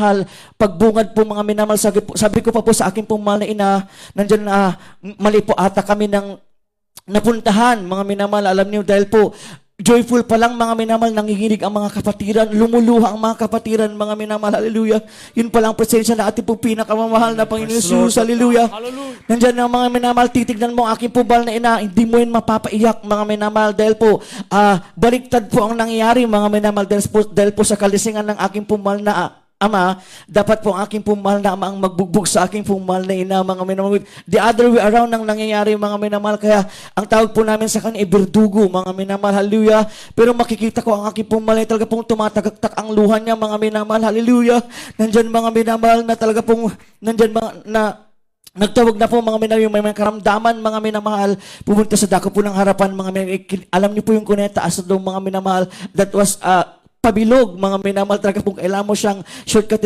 minamahal, pagbungad po mga minamahal, sabi ko pa po sa aking pong mahal na ina, nandyan mali po ata kami ng napuntahan, mga minamahal, alam niyo, dahil po, joyful pa lang mga minamahal, nanginginig ang mga kapatiran, lumuluha ang mga kapatiran, mga minamahal, hallelujah. Yun pa lang presensya na ating pong pinakamamahal na Panginoon Jesus, hallelujah. Nandyan ang mga minamahal, titignan mo ang aking pong mahal na ina, hindi mo yun mapapaiyak, mga minamahal, dahil po, baliktad po ang nangyayari, mga minamahal, dahil po sa kalisingan ng aking pong mahal na Ama, dapat po ang aking pumahal na Ama ang magbugbog sa aking pumahal na ina, mga minamahal. The other way around ang nangyayari, mga minamahal. Kaya ang tawag po namin sa kanya ay berdugo, mga minamahal, hallelujah. Pero makikita ko ang aking pumahal na talaga pong tumatagaktak ang luha niya, mga minamahal, hallelujah. Nandyan mga minamahal na talaga pong, nandyan mga, na nagtawag na po mga minamahal, may mga karamdaman, mga minamahal, pumunta sa dako po ng harapan, mga minamahal. Alam niyo po yung kuneta, asa doon, mga minamahal, that was pabilog, mga minamahal, talaga kung kailangan mo siyang shortcut